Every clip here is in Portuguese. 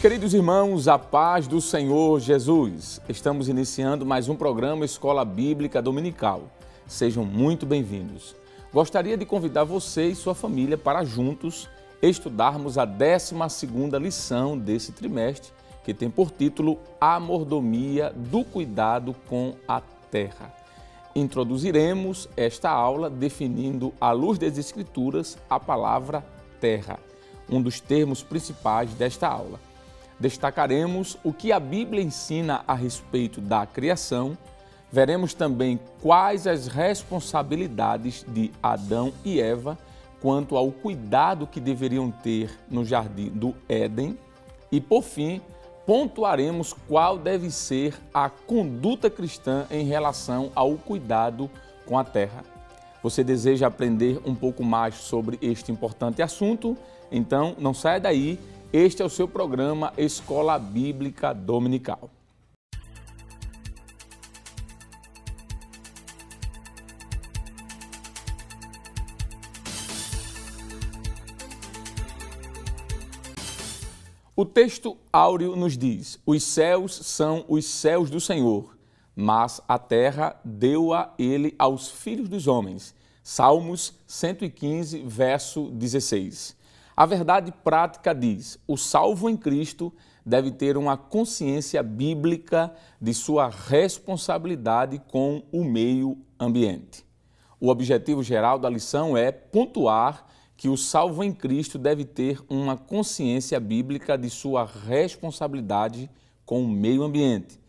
Queridos irmãos, a paz do Senhor Jesus. Estamos iniciando mais um programa Escola Bíblica Dominical. Sejam muito bem-vindos. Gostaria de convidar você e sua família para juntos estudarmos a 12ª lição desse trimestre, que tem por título A Mordomia do Cuidado com a Terra. Introduziremos esta aula definindo, à luz das Escrituras, a palavra terra, um dos termos principais desta aula. Destacaremos o que a Bíblia ensina a respeito da criação, veremos também quais as responsabilidades de Adão e Eva quanto ao cuidado que deveriam ter no jardim do Éden e, por fim, pontuaremos qual deve ser a conduta cristã em relação ao cuidado com a terra. Você deseja aprender um pouco mais sobre este importante assunto? Então, não saia daí. Este é o seu programa Escola Bíblica Dominical. O texto áureo nos diz: os céus são os céus do Senhor, mas a terra deu-a ele aos filhos dos homens. Salmos 115, verso 16. A verdade prática diz: o salvo em Cristo deve ter uma consciência bíblica de sua responsabilidade com o meio ambiente. O objetivo geral da lição é pontuar que o salvo em Cristo deve ter uma consciência bíblica de sua responsabilidade com o meio ambiente.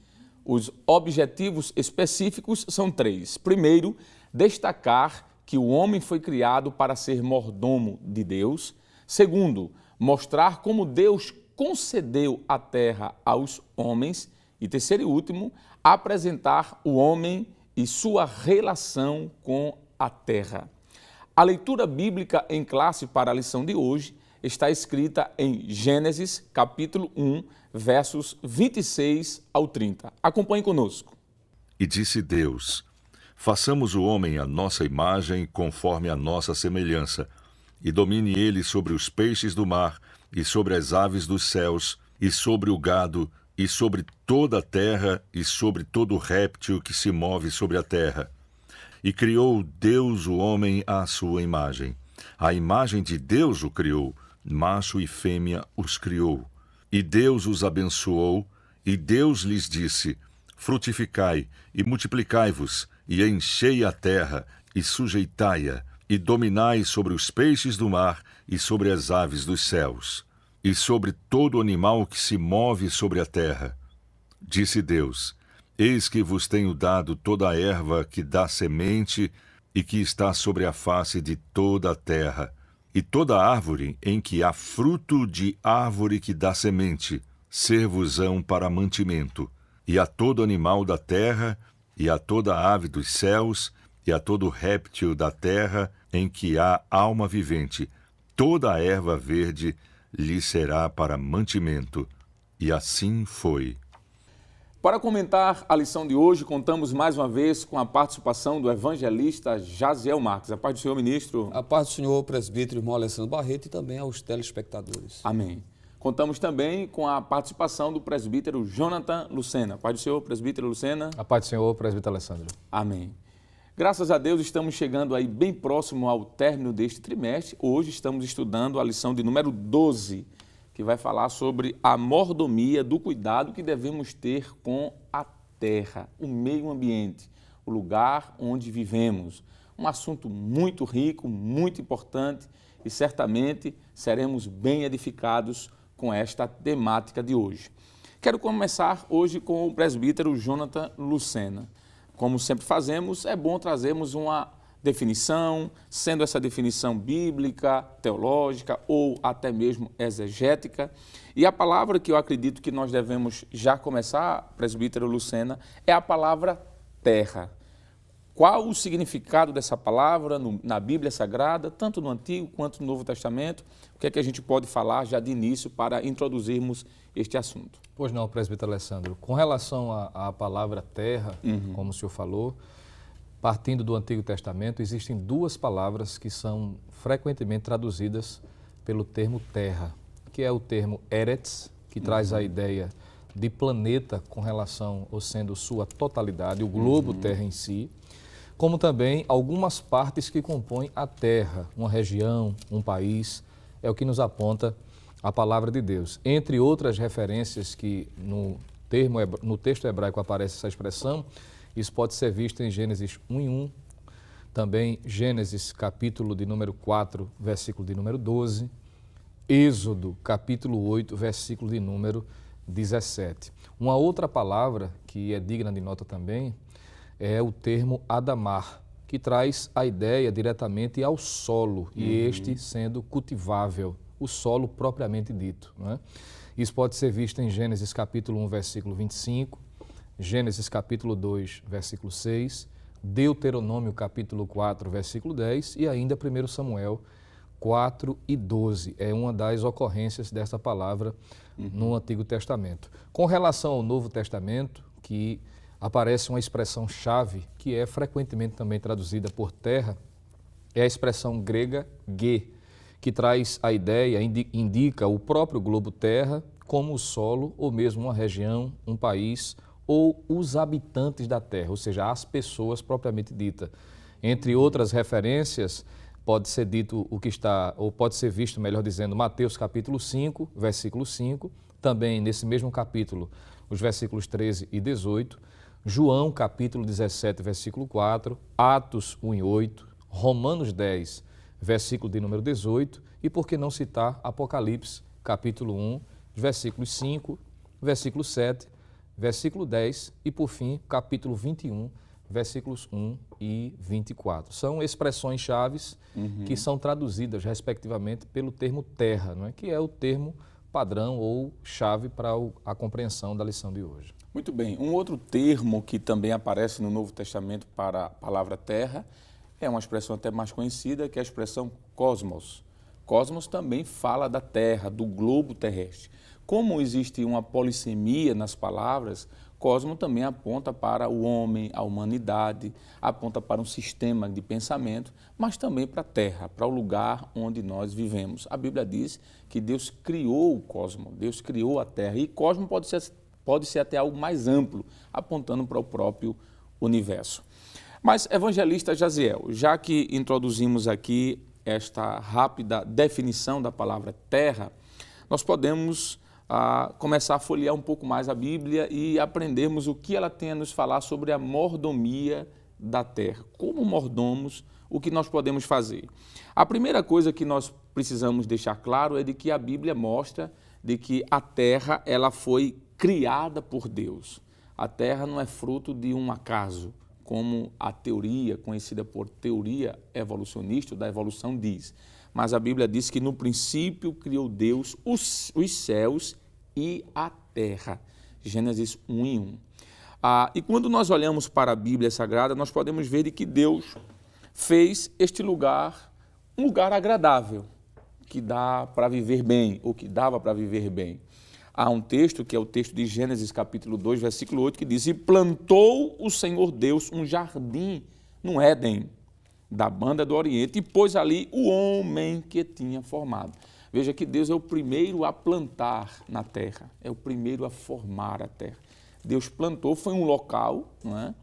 Os objetivos específicos são 3. Primeiro, destacar que o homem foi criado para ser mordomo de Deus. Segundo, mostrar como Deus concedeu a terra aos homens. E terceiro e último, apresentar o homem e sua relação com a terra. A leitura bíblica em classe para a lição de hoje está escrita em Gênesis, capítulo 1, versos 26 ao 30. Acompanhe conosco. E disse Deus: façamos o homem à nossa imagem, conforme a nossa semelhança, e domine ele sobre os peixes do mar, e sobre as aves dos céus, e sobre o gado, e sobre toda a terra, e sobre todo réptil que se move sobre a terra. E criou Deus o homem à sua imagem. A imagem de Deus o criou, macho e fêmea os criou. E Deus os abençoou, e Deus lhes disse: frutificai e multiplicai-vos, e enchei a terra, e sujeitai-a, e dominai sobre os peixes do mar, e sobre as aves dos céus, e sobre todo animal que se move sobre a terra. Disse Deus: eis que vos tenho dado toda a erva que dá semente e que está sobre a face de toda a terra, e toda árvore em que há fruto de árvore que dá semente, ser-vos-ão para mantimento, e a todo animal da terra, e a toda ave dos céus, e a todo réptil da terra em que há alma vivente, toda a erva verde lhe será para mantimento. E assim foi. Para comentar a lição de hoje, contamos mais uma vez com a participação do evangelista Jaziel Marques. A paz do Senhor, ministro. A paz do Senhor, presbítero, irmão Alessandro Barreto, e também aos telespectadores. Amém. Contamos também com a participação do presbítero Jonathan Lucena. A paz do Senhor, presbítero Lucena. A paz do Senhor, presbítero Alessandro. Amém. Graças a Deus, estamos chegando aí bem próximo ao término deste trimestre. Hoje estamos estudando a lição de número 12, que vai falar sobre a mordomia do cuidado que devemos ter com a terra, o meio ambiente, o lugar onde vivemos. Um assunto muito rico, muito importante e certamente seremos bem edificados com esta temática de hoje. Quero começar hoje com o presbítero Jonathan Lucena. Como sempre fazemos, é bom trazermos uma definição, sendo essa definição bíblica, teológica ou até mesmo exegética. E a palavra que eu acredito que nós devemos já começar, presbítero Lucena, é a palavra terra. Qual o significado dessa palavra na Bíblia Sagrada, tanto no Antigo quanto no Novo Testamento? O que é que a gente pode falar já de início para introduzirmos este assunto? Pois não, presbítero Alessandro. Com relação à palavra terra, como o senhor falou, partindo do Antigo Testamento, existem duas palavras que são frequentemente traduzidas pelo termo terra, que é o termo eretz, que que traz a ideia de planeta com relação, ou sendo sua totalidade, o globo Terra em si, como também algumas partes que compõem a Terra, uma região, um país, é o que nos aponta a palavra de Deus. Entre outras referências que no texto hebraico aparece essa expressão, isso pode ser visto em Gênesis 1:1, também Gênesis capítulo de número 4, versículo de número 12, Êxodo capítulo 8, versículo de número 17. Uma outra palavra que é digna de nota também é o termo Adamar, que traz a ideia diretamente ao solo, e este sendo cultivável, o solo propriamente dito, não é? Isso pode ser visto em Gênesis capítulo 1, versículo 25, Gênesis capítulo 2, versículo 6, Deuteronômio capítulo 4, versículo 10 e ainda 1 Samuel 4 e 12. É uma das ocorrências dessa palavra no Antigo Testamento. Com relação ao Novo Testamento, que aparece uma expressão-chave que é frequentemente também traduzida por terra, é a expressão grega ge, que traz a ideia, indica o próprio globo terra como o solo ou mesmo uma região, um país ou os habitantes da terra, ou seja, as pessoas propriamente dita. Entre outras referências, pode ser dito o que está, ou pode ser visto, melhor dizendo, Mateus capítulo 5, versículo 5, também nesse mesmo capítulo, os versículos 13 e 18, João capítulo 17, versículo 4, Atos 1 e 8, Romanos 10, versículo de número 18, e por que não citar Apocalipse capítulo 1, versículos 5, versículo 7, versículo 10 e, por fim, capítulo 21, versículos 1 e 24. São expressões chaves que são traduzidas, respectivamente, pelo termo terra, não é? Que é o termo padrão ou chave para a compreensão da lição de hoje. Muito bem. Um outro termo que também aparece no Novo Testamento para a palavra terra é uma expressão até mais conhecida, que é a expressão cosmos. Cosmos também fala da terra, do globo terrestre. Como existe uma polissemia nas palavras, cosmo também aponta para o homem, a humanidade, aponta para um sistema de pensamento, mas também para a terra, para o lugar onde nós vivemos. A Bíblia diz que Deus criou o cosmo, Deus criou a terra, e cosmo pode ser até algo mais amplo, apontando para o próprio universo. Mas, evangelista Jaziel, já que introduzimos aqui esta rápida definição da palavra terra, nós podemos começar a folhear um pouco mais a Bíblia e aprendermos o que ela tem a nos falar sobre a mordomia da terra. Como mordomos, o que nós podemos fazer? A primeira coisa que nós precisamos deixar claro é de que a Bíblia mostra de que a terra ela foi criada por Deus. A terra não é fruto de um acaso, como a teoria, conhecida por teoria evolucionista, da evolução diz. Mas a Bíblia diz que no princípio criou Deus os céus e a terra. Gênesis 1 e 1. E quando nós olhamos para a Bíblia Sagrada, nós podemos ver que Deus fez este lugar um lugar agradável, que dá para viver bem, ou que dava para viver bem. Há um texto, que é o texto de Gênesis capítulo 2, versículo 8, que diz: E plantou o Senhor Deus um jardim no Éden, da banda do Oriente, e pôs ali o homem que tinha formado. Veja que Deus é o primeiro a plantar na terra, é o primeiro a formar a terra. Deus plantou, foi um local, não é?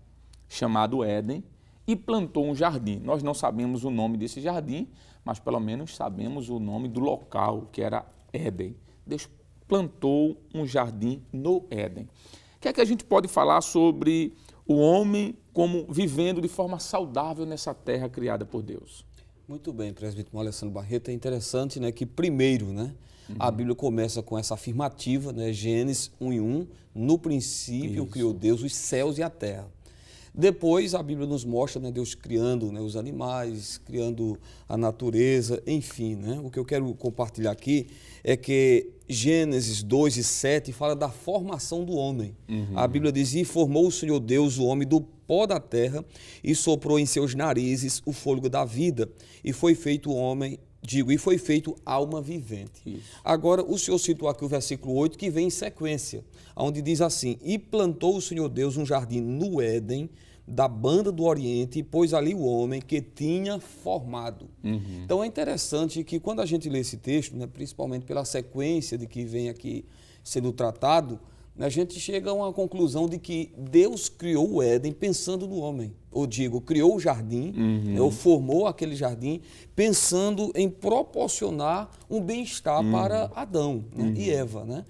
Chamado Éden, e plantou um jardim. Nós não sabemos o nome desse jardim, mas pelo menos sabemos o nome do local, que era Éden. Deus plantou um jardim no Éden. O que é que a gente pode falar sobre o homem como vivendo de forma saudável nessa terra criada por Deus? Muito bem, presbítero Alessandro Barreto. É interessante, né, que primeiro, a Bíblia começa com essa afirmativa, né, Gênesis 1 e 1, no princípio criou Deus os céus e a terra. Depois a Bíblia nos mostra, né, Deus criando, né, os animais, criando a natureza, enfim. Né? O que eu quero compartilhar aqui é que Gênesis 2 e 7 fala da formação do homem. A Bíblia diz: E formou o Senhor Deus o homem do pó da terra e soprou em seus narizes o fôlego da vida, e foi feito o homem, e foi feito alma vivente. Isso. Agora, o Senhor citou aqui o versículo 8, que vem em sequência, onde diz assim: E plantou o Senhor Deus um jardim no Éden, da banda do Oriente, e pôs ali o homem que tinha formado. Então é interessante que quando a gente lê esse texto, né, principalmente pela sequência de que vem aqui, sendo tratado, a gente chega a uma conclusão de que Deus criou o Éden pensando no homem. Ou digo, criou o jardim, ou formou aquele jardim, pensando em proporcionar um bem-estar para Adão, né, e Eva, né?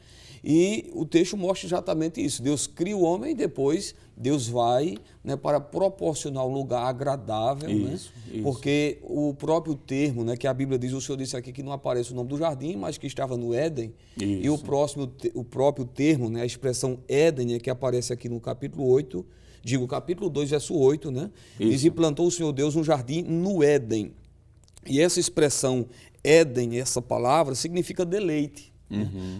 E o texto mostra exatamente isso. Deus cria o homem e depois Deus vai, né, para proporcionar um lugar agradável, Isso. Porque o próprio termo, né, que a Bíblia diz, o Senhor disse aqui que não aparece o nome do jardim, mas que estava no Éden. E o próprio termo, né, a expressão Éden, que aparece aqui no capítulo 8, capítulo 2, verso 8, né? Diz, e plantou o Senhor Deus um jardim no Éden. E essa expressão Éden, essa palavra, significa deleite.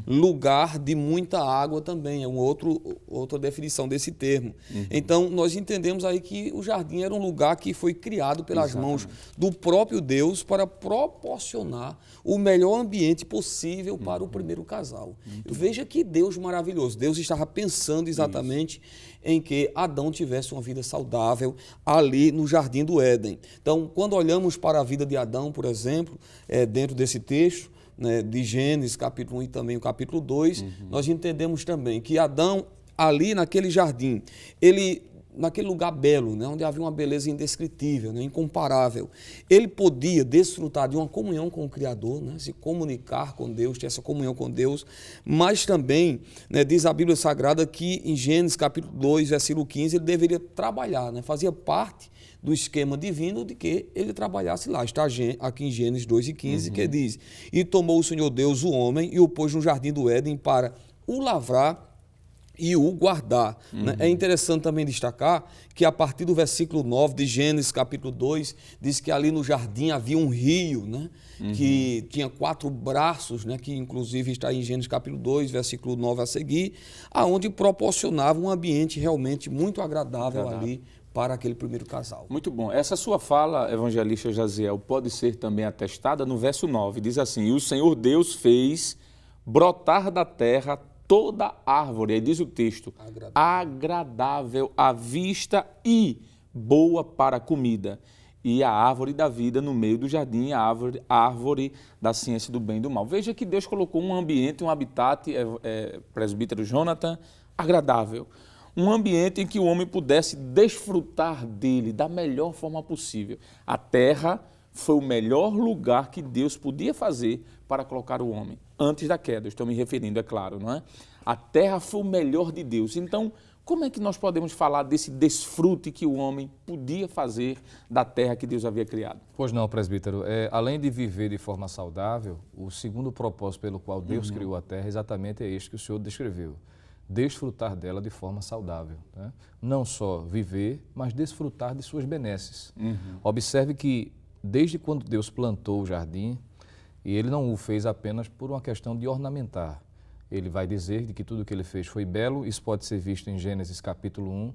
Lugar de muita água também, é outra definição desse termo. Então, nós entendemos aí que o jardim era um lugar que foi criado pelas mãos do próprio Deus para proporcionar o melhor ambiente possível para o primeiro casal. Veja que Deus maravilhoso. Deus estava pensando exatamente em que Adão tivesse uma vida saudável ali no jardim do Éden. Então, quando olhamos para a vida de Adão, por exemplo, dentro desse texto, né, de Gênesis, capítulo 1 e também o capítulo 2, nós entendemos também que Adão, ali naquele jardim, naquele lugar belo, né, onde havia uma beleza indescritível, né, incomparável, ele podia desfrutar de uma comunhão com o Criador, né, se comunicar com Deus, ter essa comunhão com Deus, mas também, né, diz a Bíblia Sagrada que em Gênesis capítulo 2, versículo 15, ele deveria trabalhar, né, fazia parte do esquema divino de que ele trabalhasse lá. Está aqui em Gênesis 2:15, que diz, e tomou o Senhor Deus o homem e o pôs no jardim do Éden para o lavrar e o guardar. Né? É interessante também destacar que a partir do versículo 9 de Gênesis capítulo 2, diz que ali no jardim havia um rio, né? Que tinha 4 braços, né? Que inclusive está em Gênesis capítulo 2, versículo 9 a seguir, aonde proporcionava um ambiente realmente muito agradável ali para aquele primeiro casal. Muito bom. Essa sua fala, evangelista Jaziel, pode ser também atestada no verso 9. Diz assim, e o Senhor Deus fez brotar da terra toda árvore, aí diz o texto, agradável à vista e boa para a comida. E a árvore da vida no meio do jardim, a árvore da ciência do bem e do mal. Veja que Deus colocou um ambiente, um habitat, presbítero Jonathan, agradável. Um ambiente em que o homem pudesse desfrutar dele da melhor forma possível. A terra foi o melhor lugar que Deus podia fazer para colocar o homem. Antes da queda, estou me referindo, é claro, não é? A terra foi o melhor de Deus. Então, como é que nós podemos falar desse desfrute que o homem podia fazer da terra que Deus havia criado? Pois não, presbítero. Além de viver de forma saudável, o segundo propósito pelo qual Deus criou a terra exatamente é este que o senhor descreveu. Desfrutar dela de forma saudável. Né? Não só viver, mas desfrutar de suas benesses. Observe que desde quando Deus plantou o jardim, e ele não o fez apenas por uma questão de ornamentar. Ele vai dizer de que tudo que ele fez foi belo, isso pode ser visto em Gênesis capítulo 1,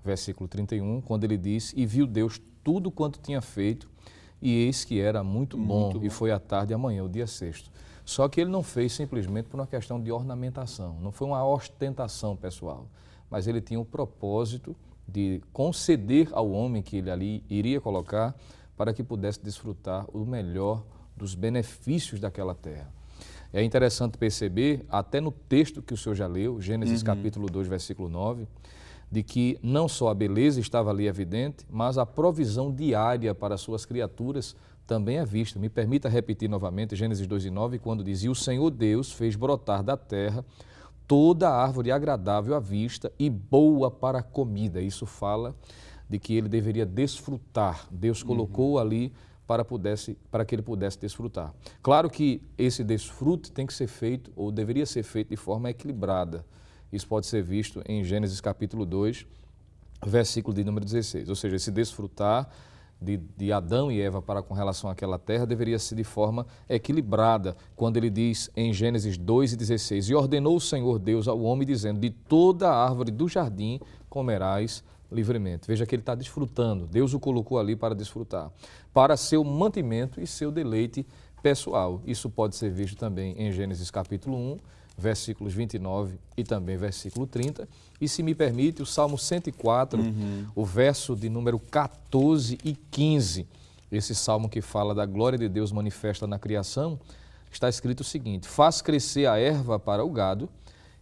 versículo 31, quando ele diz, e viu Deus tudo quanto tinha feito, e eis que era muito bom, e foi à tarde e amanhã, o dia sexto. Só que ele não fez simplesmente por uma questão de ornamentação, não foi uma ostentação pessoal, mas ele tinha o propósito de conceder ao homem que ele ali iria colocar para que pudesse desfrutar o melhor dos benefícios daquela terra. É interessante perceber, até no texto que o senhor já leu, Gênesis capítulo 2, versículo 9, de que não só a beleza estava ali evidente, mas a provisão diária para suas criaturas também é vista. Me permita repetir novamente Gênesis 2:9, quando diz, e o Senhor Deus fez brotar da terra toda árvore agradável à vista e boa para a comida. Isso fala de que ele deveria desfrutar. Deus colocou ali para que ele pudesse desfrutar. Claro que esse desfrute tem que ser feito, ou deveria ser feito de forma equilibrada. Isso pode ser visto em Gênesis capítulo 2, versículo de número 16. Ou seja, esse desfrutar de Adão e Eva para com relação àquela terra deveria ser de forma equilibrada, quando ele diz em Gênesis 2:16, e ordenou o Senhor Deus ao homem, dizendo, de toda a árvore do jardim comerás livremente. Veja que ele está desfrutando, Deus o colocou ali para desfrutar, para seu mantimento e seu deleite pessoal. Isso pode ser visto também em Gênesis capítulo 1, versículos 29 e também versículo 30. E se me permite, o Salmo 104, o verso de número 14 e 15, esse salmo que fala da glória de Deus manifesta na criação, está escrito o seguinte, faz crescer a erva para o gado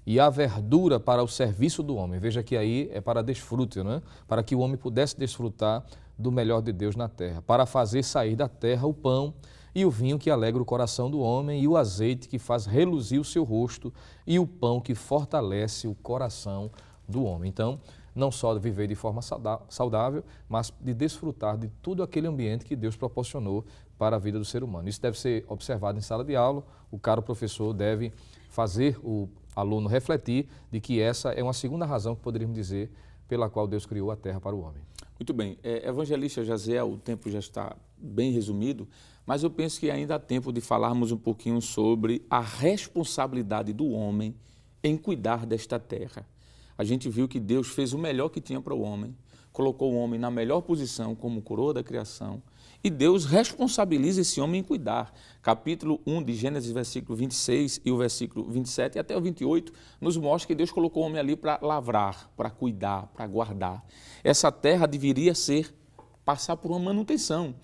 e a verdura para o serviço do homem. Veja que aí é para desfrute, né? Para que o homem pudesse desfrutar do melhor de Deus na terra, para fazer sair da terra o pão e o vinho que alegra o coração do homem, e o azeite que faz reluzir o seu rosto, e o pão que fortalece o coração do homem. Então, não só viver de forma saudável, mas de desfrutar de tudo aquele ambiente que Deus proporcionou para a vida do ser humano. Isso deve ser observado em sala de aula, o caro professor deve fazer o aluno refletir de que essa é uma segunda razão que poderíamos dizer pela qual Deus criou a terra para o homem. Muito bem. Evangelista Jaziel, o tempo já está bem resumido, mas eu penso que ainda há tempo de falarmos um pouquinho sobre a responsabilidade do homem em cuidar desta terra. A gente viu que Deus fez o melhor que tinha para o homem, colocou o homem na melhor posição como coroa da criação, e Deus responsabiliza esse homem em cuidar. Capítulo 1 de Gênesis, versículo 26 e o versículo 27 e até o 28, nos mostra que Deus colocou o homem ali para lavrar, para cuidar, para guardar. Essa terra deveria passar por uma manutenção.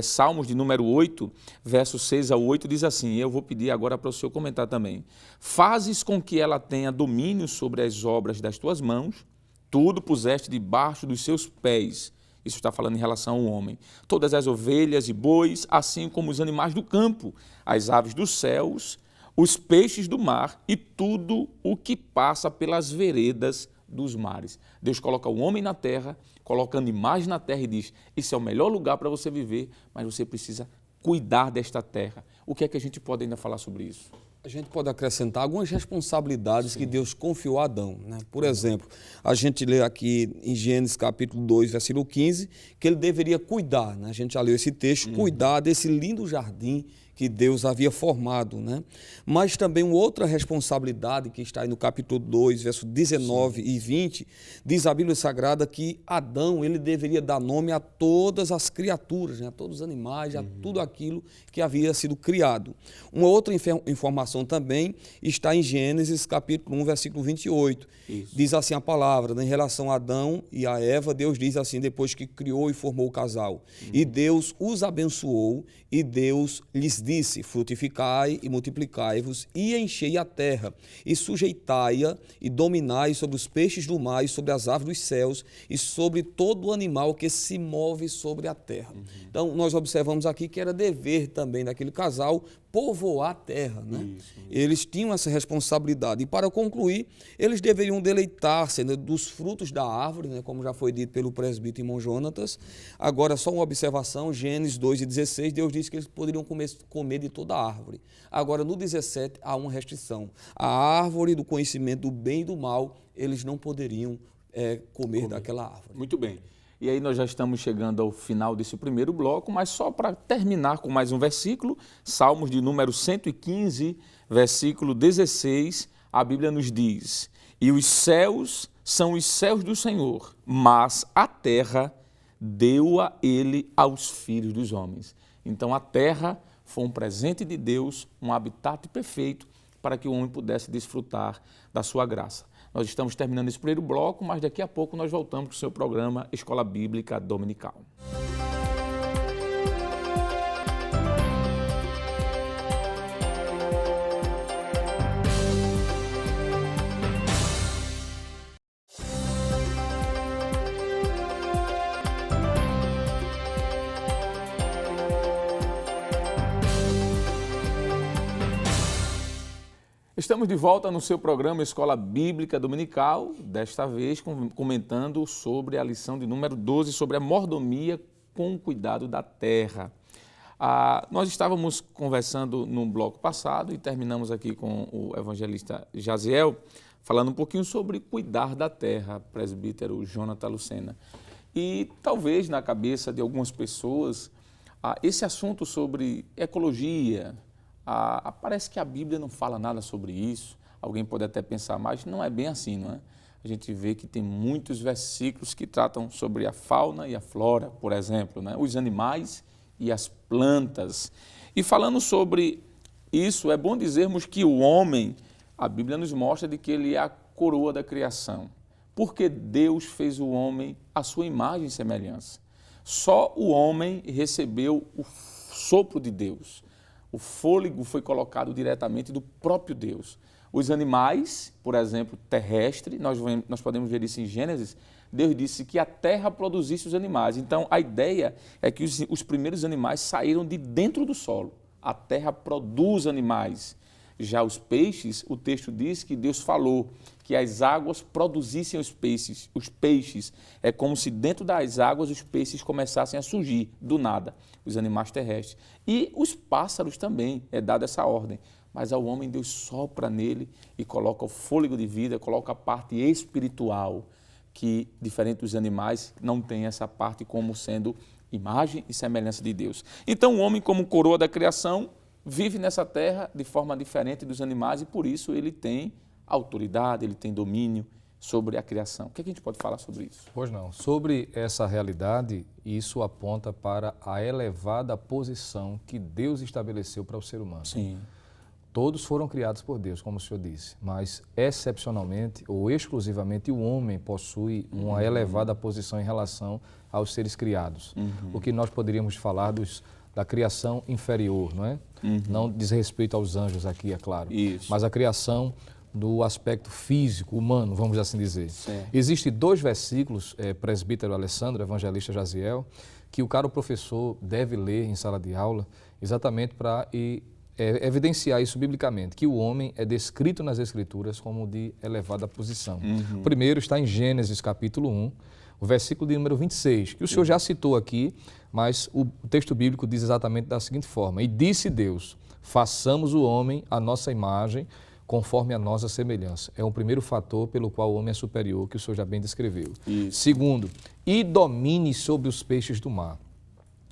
Salmos de número 8, versos 6 ao 8, diz assim, eu vou pedir agora para o senhor comentar também. Fazes com que ela tenha domínio sobre as obras das tuas mãos, tudo puseste debaixo dos seus pés. Isso está falando em relação ao homem. Todas as ovelhas e bois, assim como os animais do campo, as aves dos céus, os peixes do mar e tudo o que passa pelas veredas dos mares. Deus coloca o homem na terra, coloca animais na terra e diz, esse é o melhor lugar para você viver, mas você precisa cuidar desta terra. O que é que a gente pode ainda falar sobre isso? A gente pode acrescentar algumas responsabilidades que Deus confiou a Adão, né? Por exemplo, a gente lê aqui em Gênesis capítulo 2, versículo 15, que ele deveria cuidar, né? A gente já leu esse texto, cuidar desse lindo jardim que Deus havia formado, né? Mas também uma outra responsabilidade que está aí no capítulo 2, versos 19 e 20, diz a Bíblia Sagrada que Adão, ele deveria dar nome a todas as criaturas, né? A todos os animais, a tudo aquilo que havia sido criado. Uma outra informação também está em Gênesis capítulo 1, versículo 28. Isso. Diz assim a palavra, né? Em relação a Adão e a Eva, Deus diz assim, depois que criou e formou o casal. E Deus os abençoou e Deus lhes disse, frutificai e multiplicai-vos e enchei a terra e sujeitai-a e dominai sobre os peixes do mar e sobre as aves dos céus e sobre todo o animal que se move sobre a terra. Então, nós observamos aqui que era dever também daquele casal povoar a terra, né? Isso. Eles tinham essa responsabilidade. E para concluir, eles deveriam deleitar-se, né, dos frutos da árvore, né, como já foi dito pelo presbítero irmão Jonatas. Agora, só uma observação, Gênesis 2:16, Deus disse que eles poderiam comer de toda a árvore. Agora, no 17, há uma restrição. A árvore do conhecimento do bem e do mal, eles não poderiam comer daquela árvore. Muito bem. E aí nós já estamos chegando ao final desse primeiro bloco, mas só para terminar com mais um versículo, Salmos de número 115, versículo 16, a Bíblia nos diz, e os céus são os céus do Senhor, mas a terra deu-a ele aos filhos dos homens. Então a terra foi um presente de Deus, um habitat perfeito para que o homem pudesse desfrutar da sua graça. Nós estamos terminando esse primeiro bloco, mas daqui a pouco nós voltamos para o seu programa Escola Bíblica Dominical. Estamos de volta no seu programa Escola Bíblica Dominical, desta vez comentando sobre a lição de número 12, sobre a mordomia com o cuidado da terra. Nós estávamos conversando no bloco passado e terminamos aqui com o evangelista Jaziel, falando um pouquinho sobre cuidar da terra, presbítero Jonatas Lucena. E talvez na cabeça de algumas pessoas, esse assunto sobre ecologia, parece que a Bíblia não fala nada sobre isso. Alguém pode até pensar, mas não é bem assim, não é? A gente vê que tem muitos versículos que tratam sobre a fauna e a flora, por exemplo, né? Os animais e as plantas. E falando sobre isso, é bom dizermos que o homem, a Bíblia nos mostra de que ele é a coroa da criação, porque Deus fez o homem à sua imagem e semelhança. Só o homem recebeu o sopro de Deus. O fôlego foi colocado diretamente do próprio Deus. Os animais, por exemplo, terrestres, nós podemos ver isso em Gênesis, Deus disse que a terra produzisse os animais. Então, a ideia é que os primeiros animais saíram de dentro do solo. A terra produz animais. Já os peixes, o texto diz que Deus falou que as águas produzissem os peixes. Os peixes é como se dentro das águas os peixes começassem a surgir do nada, os animais terrestres. E os pássaros também, é dada essa ordem. Mas ao homem Deus sopra nele e coloca o fôlego de vida, coloca a parte espiritual, que, diferente dos animais, não tem essa parte como sendo imagem e semelhança de Deus. Então, o homem, como coroa da criação, vive nessa terra de forma diferente dos animais e, por isso, ele tem autoridade, ele tem domínio sobre a criação. O que a gente pode falar sobre isso? Pois não. Sobre essa realidade, isso aponta para a elevada posição que Deus estabeleceu para o ser humano. Sim. Todos foram criados por Deus, como o senhor disse, mas excepcionalmente ou exclusivamente o homem possui uma elevada posição em relação aos seres criados. O que nós poderíamos falar da criação inferior, não é? Não diz respeito aos anjos aqui, é claro, Isso. mas a criação do aspecto físico, humano, vamos assim dizer. Certo. Existem 2 versículos, presbítero Alessandro, evangelista Jaziel, que o caro professor deve ler em sala de aula, exatamente para evidenciar isso biblicamente, que o homem é descrito nas Escrituras como de elevada posição. O primeiro está em Gênesis capítulo 1, o versículo de número 26, que o senhor já citou aqui, mas o texto bíblico diz exatamente da seguinte forma: E disse Deus, façamos o homem à nossa imagem, conforme a nossa semelhança. É o primeiro fator pelo qual o homem é superior, que o senhor já bem descreveu. Isso. Segundo, e domine sobre os peixes do mar,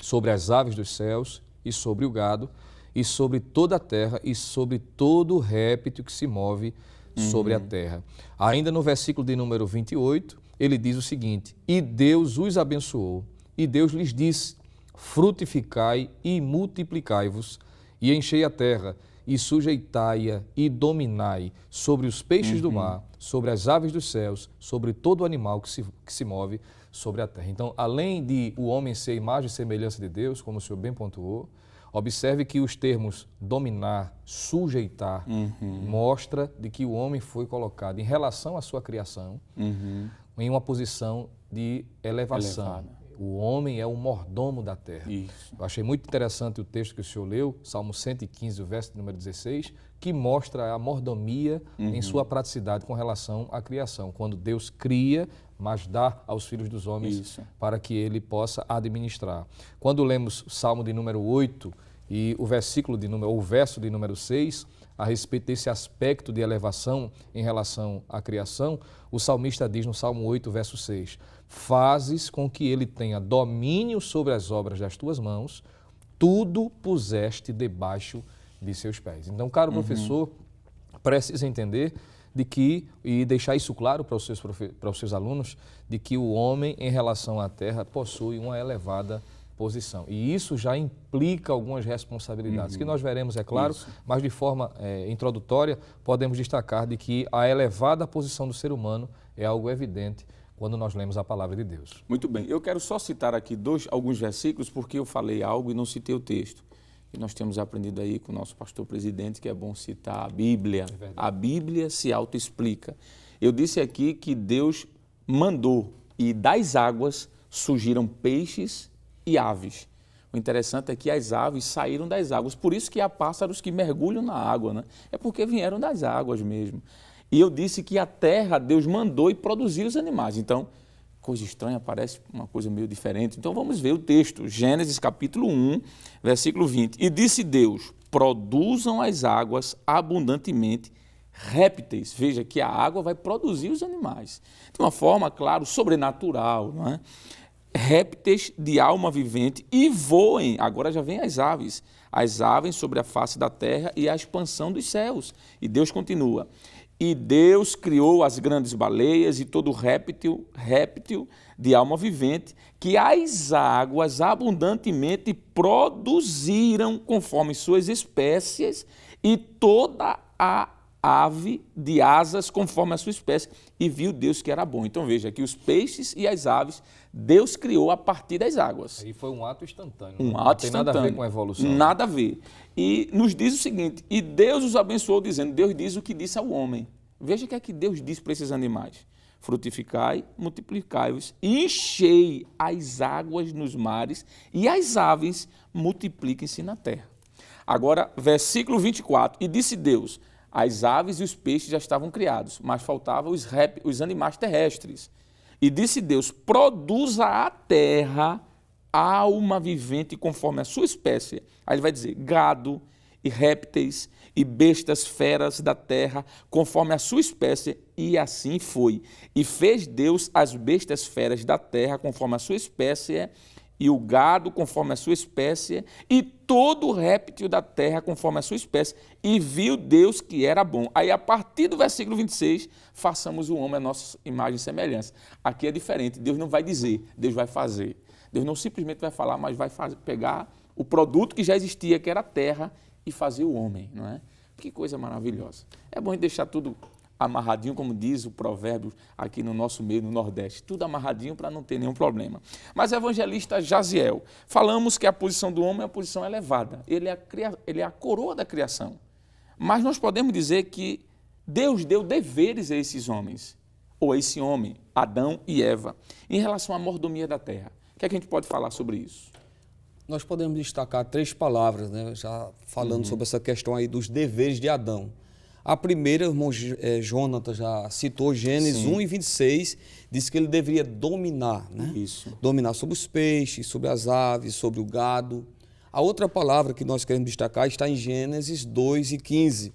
sobre as aves dos céus e sobre o gado, e sobre toda a terra e sobre todo réptil que se move sobre a terra. Ainda no versículo de número 28, ele diz o seguinte: E Deus os abençoou, e Deus lhes disse, frutificai e multiplicai-vos, e enchei a terra, e sujeitai-a e dominai sobre os peixes do mar, sobre as aves dos céus, sobre todo animal que se move sobre a terra. Então, além de o homem ser imagem e semelhança de Deus, como o senhor bem pontuou, observe que os termos dominar, sujeitar, mostra de que o homem foi colocado em relação à sua criação em uma posição de elevação. Elevada. O homem é o mordomo da terra. Isso. Eu achei muito interessante o texto que o senhor leu, Salmo 115, o verso número 16, que mostra a mordomia em sua praticidade com relação à criação. Quando Deus cria, mas dá aos filhos dos homens para que ele possa administrar. Quando lemos o Salmo de número 8 e o verso de número 6, a respeito desse aspecto de elevação em relação à criação, o salmista diz no Salmo 8, verso 6, fazes com que ele tenha domínio sobre as obras das tuas mãos, tudo puseste debaixo de seus pés. Então, caro professor, precisa entender de que, e deixar isso claro para os seus alunos, de que o homem, em relação à terra, possui uma elevada posição. E isso já implica algumas responsabilidades, que nós veremos, é claro, mas de forma introdutória, podemos destacar de que a elevada posição do ser humano é algo evidente quando nós lemos a palavra de Deus. Muito bem. Eu quero só citar aqui alguns versículos, porque eu falei algo e não citei o texto. E nós temos aprendido aí com o nosso pastor presidente que é bom citar a Bíblia. A Bíblia se autoexplica. Eu disse aqui que Deus mandou e das águas surgiram peixes e aves. O interessante é que as aves saíram das águas, por isso que há pássaros que mergulham na água, né? É porque vieram das águas mesmo. E eu disse que a terra Deus mandou e produziu os animais. Então, coisa estranha, parece uma coisa meio diferente. Então vamos ver o texto, Gênesis capítulo 1, versículo 20. E disse Deus, produzam as águas abundantemente répteis. Veja que a água vai produzir os animais. De uma forma, claro, sobrenatural, não é? Répteis de alma vivente e voem. Agora já vem as aves sobre a face da terra e a expansão dos céus. E Deus continua. E Deus criou as grandes baleias e todo réptil de alma vivente, que as águas abundantemente produziram conforme suas espécies, e toda a ave de asas conforme a sua espécie, e viu Deus que era bom. Então veja que os peixes e as aves, Deus criou a partir das águas. Aí foi um ato instantâneo. Um Não ato tem instantâneo. nada a ver com a evolução. Nada a ver. E nos diz o seguinte, e Deus os abençoou dizendo, Deus diz o que disse ao homem. Veja o que é que Deus disse para esses animais. Frutificai, multiplicai-vos, enchei as águas nos mares e as aves multipliquem-se na terra. Agora, versículo 24, e disse Deus, as aves e os peixes já estavam criados, mas faltavam os animais terrestres. E disse Deus, produza a terra alma vivente conforme a sua espécie. Aí ele vai dizer, gado e répteis e bestas feras da terra, conforme a sua espécie, e assim foi. E fez Deus as bestas feras da terra, conforme a sua espécie, e o gado conforme a sua espécie, e todo réptil da terra conforme a sua espécie, e viu Deus que era bom. Aí, a partir do versículo 26, façamos o homem a nossa imagem e semelhança. Aqui é diferente, Deus não vai dizer, Deus vai fazer. Deus não simplesmente vai falar, mas vai pegar o produto que já existia, que era a terra, e fazer o homem, não é? Que coisa maravilhosa. É bom deixar tudo amarradinho, como diz o provérbio aqui no nosso meio, no Nordeste. Tudo amarradinho para não ter nenhum problema. Mas evangelista Jaziel, falamos que a posição do homem é uma posição elevada. Ele é a coroa da criação. Mas nós podemos dizer que Deus deu deveres a esses homens, ou a esse homem, Adão e Eva, em relação à mordomia da terra. O que é que a gente pode falar sobre isso? Nós podemos destacar 3 palavras, né? Já falando sobre essa questão aí dos deveres de Adão. A primeira, o irmão Jonathan já citou, Gênesis 1 e 26, diz que ele deveria dominar, né? Isso. Dominar sobre os peixes, sobre as aves, sobre o gado. A outra palavra que nós queremos destacar está em Gênesis 2 e 15.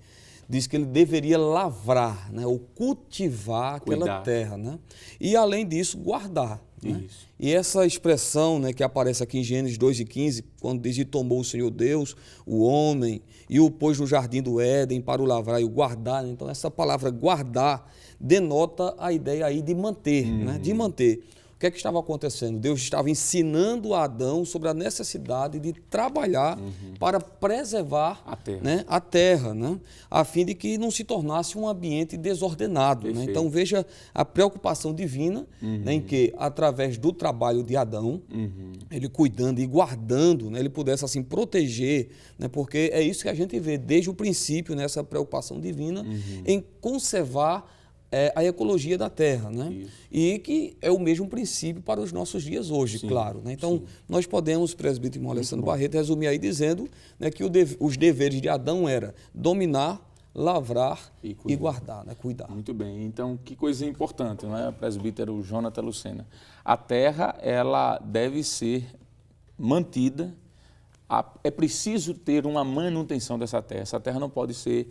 Diz que ele deveria lavrar, né? Ou cultivar aquela terra, né? E, além disso, guardar. Né? E essa expressão, né, que aparece aqui em Gênesis 2 e 15, quando diz, e tomou o Senhor Deus, o homem, e o pôs no jardim do Éden para o lavrar e o guardar. Então, essa palavra guardar denota a ideia aí de manter, né? De manter. O que é que estava acontecendo? Deus estava ensinando a Adão sobre a necessidade de trabalhar para preservar a terra, né? A fim de que não se tornasse um ambiente desordenado. Né? Então, veja a preocupação divina, né, em que, através do trabalho de Adão, ele cuidando e guardando, né, ele pudesse assim proteger, né, porque é isso que a gente vê desde o princípio, né, essa preocupação divina em conservar a ecologia da terra, né? Isso. E que é o mesmo princípio para os nossos dias hoje, claro. Né? Então, nós podemos, presbítero irmão Alessandro Barreto, resumir aí dizendo, né, que os deveres de Adão era dominar, lavrar e guardar, né? Cuidar. Muito bem. Então, que coisa importante, não é, presbítero Jonathan Lucena? A terra, ela deve ser mantida. É preciso ter uma manutenção dessa terra. Essa terra não pode ser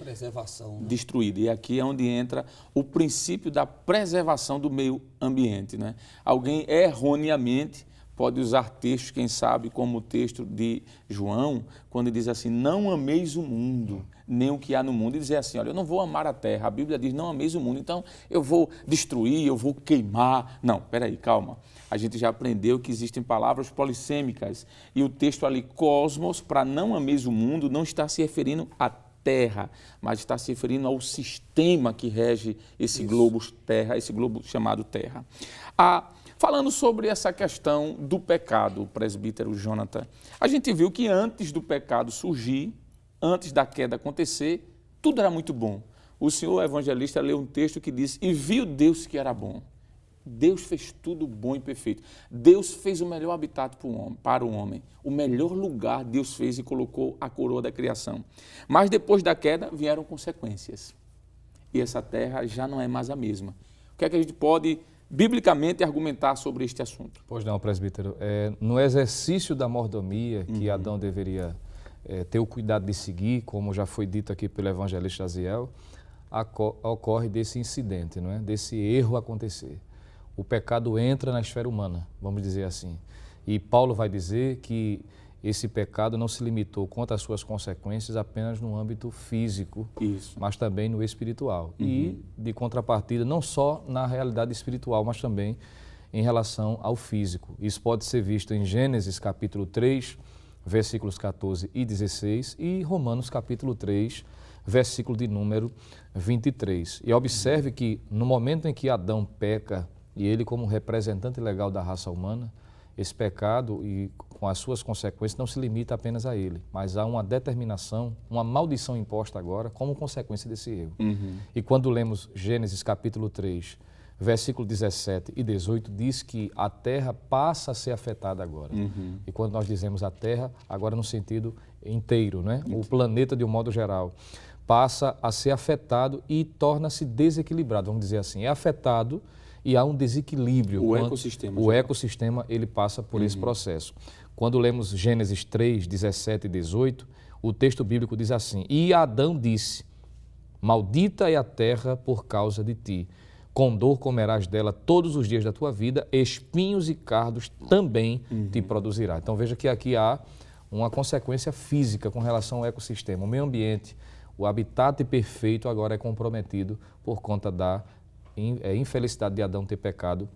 destruída. E aqui é onde entra o princípio da preservação do meio ambiente. Né? Alguém erroneamente pode usar textos, quem sabe, como o texto de João, quando diz assim, não ameis o mundo, nem o que há no mundo, e dizer assim, olha, eu não vou amar a terra. A Bíblia diz, não ameis o mundo, então eu vou destruir, eu vou queimar. Não, peraí, calma. A gente já aprendeu que existem palavras polissêmicas e o texto ali, cosmos, para não ameis o mundo, não está se referindo à terra, mas está se referindo ao sistema que rege esse globo terra, esse globo chamado terra. Falando sobre essa questão do pecado, presbítero Jonathan, a gente viu que antes do pecado surgir, antes da queda acontecer, tudo era muito bom. O senhor evangelista leu um texto que diz, e viu Deus que era bom. Deus fez tudo bom e perfeito. Deus fez o melhor habitat para o homem. O melhor lugar Deus fez e colocou a coroa da criação. Mas depois da queda vieram consequências. E essa terra já não é mais a mesma. O que é que a gente pode, biblicamente, argumentar sobre este assunto? Pois não, presbítero. No exercício da mordomia, que Adão deveria ter o cuidado de seguir, como já foi dito aqui pelo evangelista Jaziel, ocorre desse incidente, não é? Desse erro acontecer. O pecado entra na esfera humana, vamos dizer assim. E Paulo vai dizer que esse pecado não se limitou quanto às suas consequências apenas no âmbito físico, mas também no espiritual. E, de contrapartida, não só na realidade espiritual, mas também em relação ao físico. Isso pode ser visto em Gênesis capítulo 3, versículos 14 e 16, e Romanos capítulo 3, versículo de número 23. E observe que no momento em que Adão peca, e ele como representante legal da raça humana, esse pecado e com as suas consequências não se limita apenas a ele, mas há uma determinação, uma maldição imposta agora como consequência desse erro. E quando lemos Gênesis capítulo 3, versículo 17 e 18, diz que a terra passa a ser afetada agora. E quando nós dizemos a terra, agora no sentido inteiro, né? O planeta de um modo geral, passa a ser afetado e torna-se desequilibrado, vamos dizer assim. É afetado e há um desequilíbrio. O ecossistema. O ecossistema, ele passa por esse processo. Quando lemos Gênesis 3, 17 e 18, o texto bíblico diz assim: E Adão disse, maldita é a terra por causa de ti. Com dor comerás dela todos os dias da tua vida, espinhos e cardos também te produzirá. Então veja que aqui há uma consequência física com relação ao ecossistema. O meio ambiente, o habitat perfeito agora é comprometido por conta da infelicidade de Adão ter pecado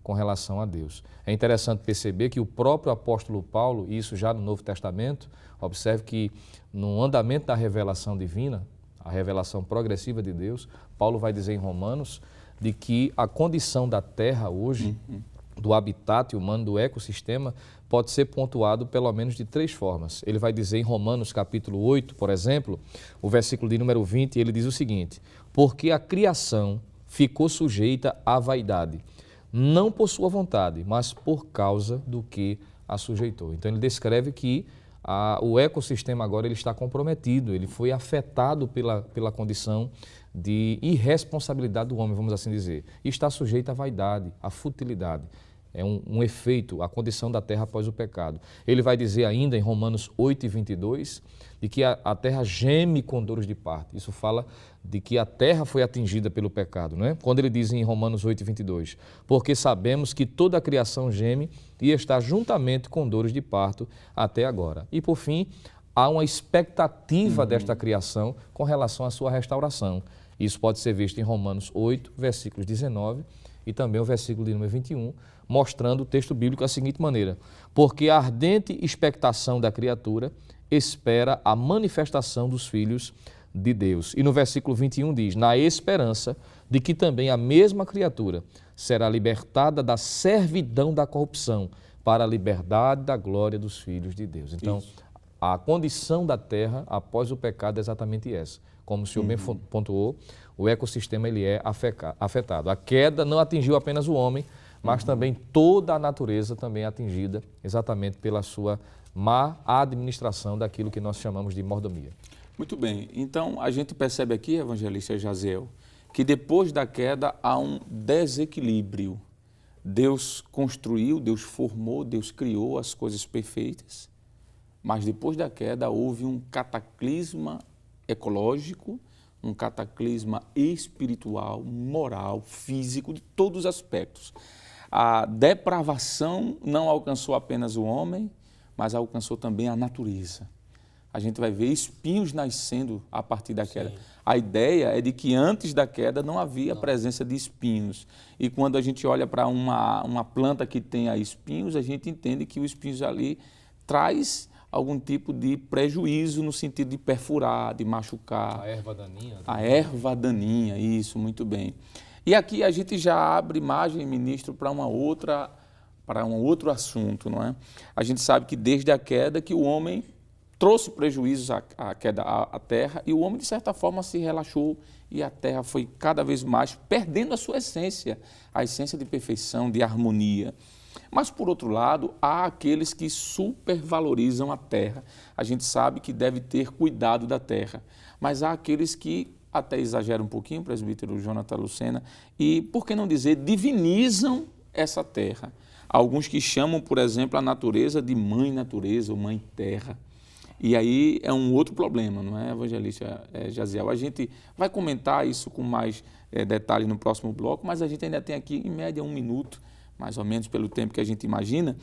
com relação a Deus. É interessante perceber que o próprio apóstolo Paulo, e isso já no Novo Testamento, observe que no andamento da revelação divina, a revelação progressiva de Deus, Paulo vai dizer em Romanos de que a condição da terra hoje, do habitat humano, do ecossistema, pode ser pontuado pelo menos de 3 formas. Ele vai dizer em Romanos capítulo 8, por exemplo, o versículo de número 20, ele diz o seguinte: porque a criação ficou sujeita à vaidade, não por sua vontade, mas por causa do que a sujeitou. Então ele descreve que o ecossistema agora ele está comprometido, ele foi afetado pela condição de irresponsabilidade do homem, vamos assim dizer. E está sujeito à vaidade, à futilidade. É um efeito, a condição da terra após o pecado. Ele vai dizer ainda em Romanos 8 e 22, de que a terra geme com dores de parto. Isso fala de que a terra foi atingida pelo pecado, não é? Quando ele diz em Romanos 8 e 22, porque sabemos que toda a criação geme e está juntamente com dores de parto até agora. E por fim, há uma expectativa desta criação com relação à sua restauração. Isso pode ser visto em Romanos 8, versículos 19 e também o versículo de número 21, mostrando o texto bíblico da seguinte maneira: porque a ardente expectação da criatura espera a manifestação dos filhos de Deus. E no versículo 21 diz, na esperança de que também a mesma criatura será libertada da servidão da corrupção para a liberdade da glória dos filhos de Deus. Então, a condição da terra após o pecado é exatamente essa. Como o senhor bem pontuou, o ecossistema ele é afetado. A queda não atingiu apenas o homem, mas também toda a natureza também é atingida exatamente pela sua má administração daquilo que nós chamamos de mordomia. Muito bem. Então, a gente percebe aqui, evangelista Jaziel, que depois da queda há um desequilíbrio. Deus construiu, Deus formou, Deus criou as coisas perfeitas, mas depois da queda houve um cataclisma ecológico, um cataclisma espiritual, moral, físico, de todos os aspectos. A depravação não alcançou apenas o homem, mas alcançou também a natureza. A gente vai ver espinhos nascendo a partir da queda. A ideia é de que antes da queda não havia presença de espinhos. E quando a gente olha para uma planta que tenha espinhos, a gente entende que o espinhos ali traz algum tipo de prejuízo no sentido de perfurar, de machucar. A erva daninha. A erva daninha, isso, muito bem. E aqui a gente já abre margem, ministro, para um outro assunto, não é? A gente sabe que desde a queda que o homem trouxe prejuízos à queda à terra e o homem, de certa forma, se relaxou e a terra foi cada vez mais perdendo a sua essência, a essência de perfeição, de harmonia. Mas, por outro lado, há aqueles que supervalorizam a terra. A gente sabe que deve ter cuidado da terra, mas há aqueles que até exageram um pouquinho, presbítero Jonathan Lucena, e, por que não dizer, divinizam essa terra. Alguns que chamam, por exemplo, a natureza de mãe natureza ou mãe terra. E aí é um outro problema, não é, evangelista Jaziel? A gente vai comentar isso com mais detalhe no próximo bloco, mas a gente ainda tem aqui, em média, 1 minuto, mais ou menos pelo tempo que a gente imagina,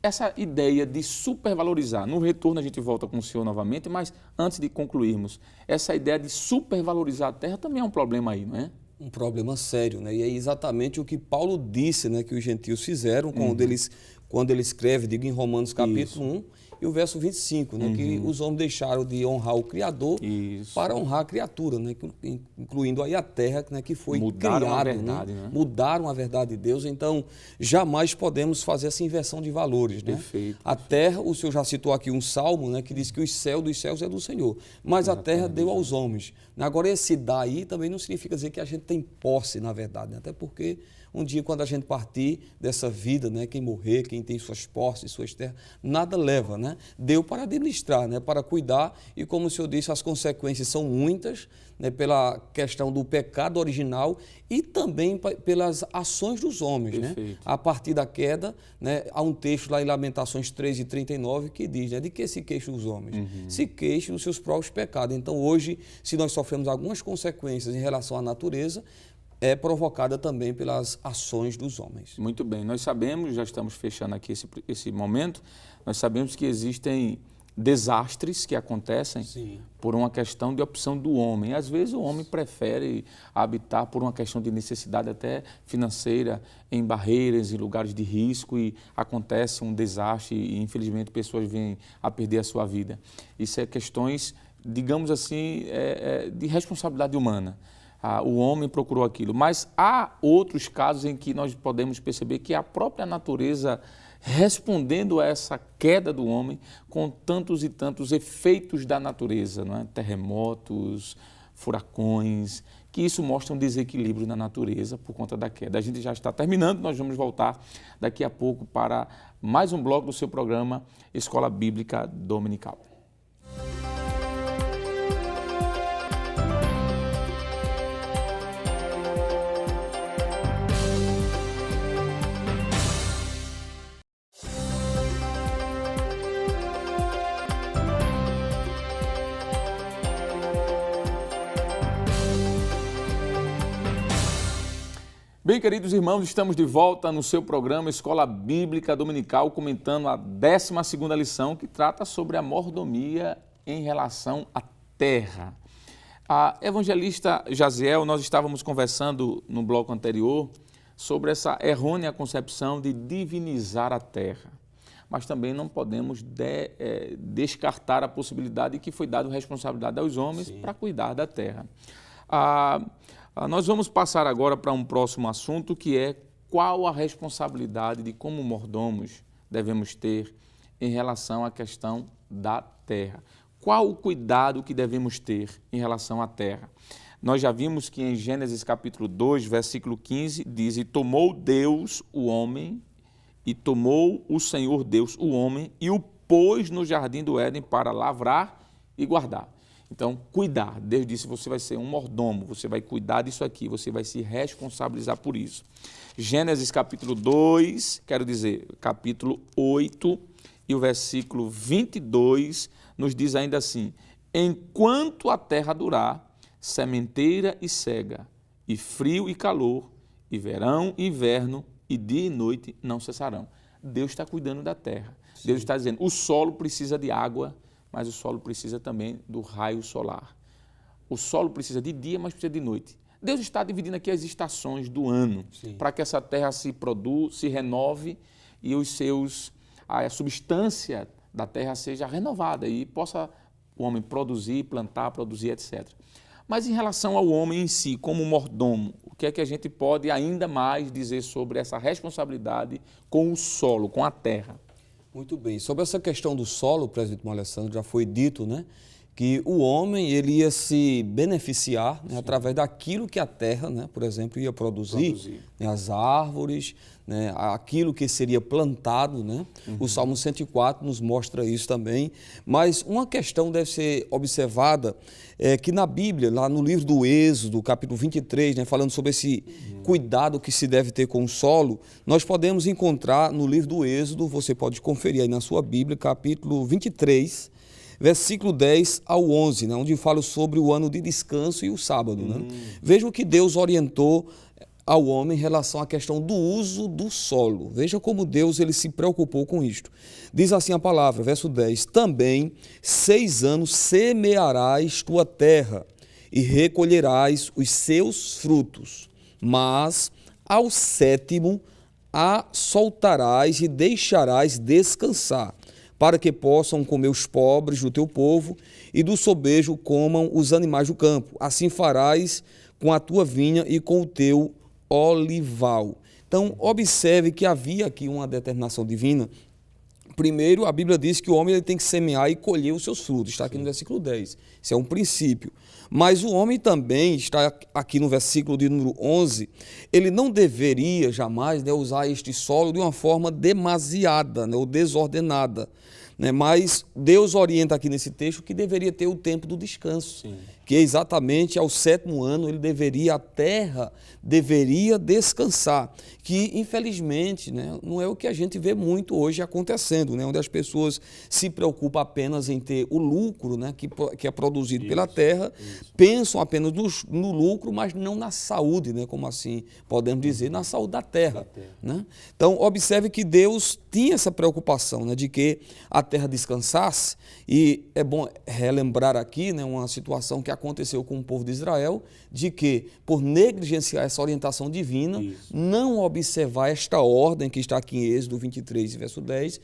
essa ideia de supervalorizar. No retorno a gente volta com o senhor novamente, mas antes de concluirmos, essa ideia de supervalorizar a terra também é um problema aí, não é? Um problema sério, né? E é exatamente o que Paulo disse, né, que os gentios fizeram quando ele escreve, digo em Romanos capítulo 1, e o verso 25, né, que os homens deixaram de honrar o Criador Isso. para honrar a criatura, né, incluindo aí a terra, né, que foi Mudaram a criada, verdade, né? Mudaram a verdade de Deus, então jamais podemos fazer essa inversão de valores, né? Perfeito. A terra, o Senhor já citou aqui um salmo, né, que diz que o céu dos céus é do Senhor, mas a terra deu aos homens. Agora, esse daí também não significa dizer que a gente tem posse, na verdade, né? Até porque um dia, quando a gente partir dessa vida, né, quem morrer, quem tem suas posses, suas terras, nada leva, né? Deu para administrar, né, para cuidar, e como o senhor disse, as consequências são muitas, né, pela questão do pecado original e também pelas ações dos homens, né? A partir da queda, né, há um texto lá em Lamentações 3:39 que diz, né, de que se queixam os homens? Se queixam dos seus próprios pecados. Então, hoje, se nós sofremos algumas consequências em relação à natureza, é provocada também pelas ações dos homens. Muito bem, nós sabemos, já estamos fechando aqui esse momento, nós sabemos que existem desastres que acontecem por uma questão de opção do homem. Às vezes o homem prefere habitar por uma questão de necessidade até financeira, em barreiras, em lugares de risco, e acontece um desastre e infelizmente pessoas vêm a perder a sua vida. Isso é questões, digamos assim, de responsabilidade humana. O homem procurou aquilo, mas há outros casos em que nós podemos perceber que a própria natureza respondendo a essa queda do homem com tantos e tantos efeitos da natureza, não é? Terremotos, furacões, que isso mostra um desequilíbrio na natureza por conta da queda. A gente já está terminando, nós vamos voltar daqui a pouco para mais um bloco do seu programa Escola Bíblica Dominical. Bem, queridos irmãos, estamos de volta no seu programa Escola Bíblica Dominical, comentando a 12ª lição, que trata sobre a mordomia em relação à terra. A evangelista Jaziel, nós estávamos conversando no bloco anterior sobre essa errônea concepção de divinizar a terra. Mas também não podemos descartar a possibilidade de que foi dada responsabilidade aos homens para cuidar da terra. Nós vamos passar agora para um próximo assunto, que é qual a responsabilidade de como mordomos devemos ter em relação à questão da terra. Qual o cuidado que devemos ter em relação à terra? Nós já vimos que em Gênesis capítulo 2, versículo 15, diz: "E tomou Deus o homem, e tomou o Senhor Deus o homem, e o pôs no jardim do Éden para lavrar e guardar." Então, cuidar. Deus disse, você vai ser um mordomo, você vai cuidar disso aqui, você vai se responsabilizar por isso. Gênesis capítulo 2, quero dizer, capítulo 8 e o versículo 22 nos diz ainda assim: "Enquanto a terra durar, sementeira e cega, e frio e calor, e verão e inverno, e dia e noite não cessarão." Deus está cuidando da terra. Deus está dizendo, o solo precisa de água, mas o solo precisa também do raio solar. O solo precisa de dia, mas precisa de noite. Deus está dividindo aqui as estações do ano, para que essa terra se produza, se renove e a substância da terra seja renovada e possa o homem produzir, plantar, produzir, etc. Mas em relação ao homem em si, como mordomo, o que é que a gente pode ainda mais dizer sobre essa responsabilidade com o solo, com a terra? Muito bem. Sobre essa questão do solo, presbítero Alessandro, já foi dito, né, que o homem ele ia se beneficiar, né, através daquilo que a terra, né, por exemplo, ia produzir. Né, as árvores, né, aquilo que seria plantado. Né? O Salmo 104 nos mostra isso também. Mas uma questão deve ser observada, que na Bíblia, lá no livro do Êxodo, capítulo 23, né, falando sobre esse cuidado que se deve ter com o solo, nós podemos encontrar no livro do Êxodo, você pode conferir aí na sua Bíblia, capítulo 23, versículo 10 ao 11, né, onde fala sobre o ano de descanso e o sábado. Né? Veja o que Deus orientou ao homem em relação à questão do uso do solo. Veja como Deus ele se preocupou com isto. Diz assim a palavra, verso 10, "Também 6 anos semearás tua terra e recolherás os seus frutos, mas ao 7º a soltarás e deixarás descansar, para que possam comer os pobres do teu povo, e do sobejo comam os animais do campo. Assim farás com a tua vinha e com o teu olival. Então, observe que havia aqui uma determinação divina. Primeiro, a Bíblia diz que o homem ele tem que semear e colher os seus frutos. Está aqui no versículo 10. Isso é um princípio. Mas o homem também, está aqui no versículo de número 11, ele não deveria jamais, né, usar este solo de uma forma demasiada, né, ou desordenada. Né? Mas Deus orienta aqui nesse texto que deveria ter o tempo do descanso. Sim. Que exatamente ao 7º ano a terra deveria descansar, que infelizmente, né, não é o que a gente vê muito hoje acontecendo, né, onde as pessoas se preocupam apenas em ter o lucro, né, que é produzido pela terra, pensam apenas no lucro, mas não na saúde, né, como assim podemos dizer, na saúde da terra. Né? Então, observe que Deus tinha essa preocupação, né, de que a terra descansasse, e é bom relembrar aqui, né, uma situação que aconteceu com o povo de Israel, de que, por negligenciar essa orientação divina, não observar esta ordem que está aqui em Êxodo 23, verso 10,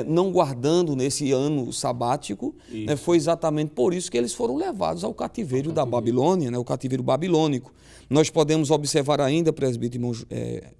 não guardando nesse ano sabático, né, foi exatamente por isso que eles foram levados ao cativeiro da Babilônia, né, o cativeiro babilônico. Nós podemos observar ainda, presbítero irmão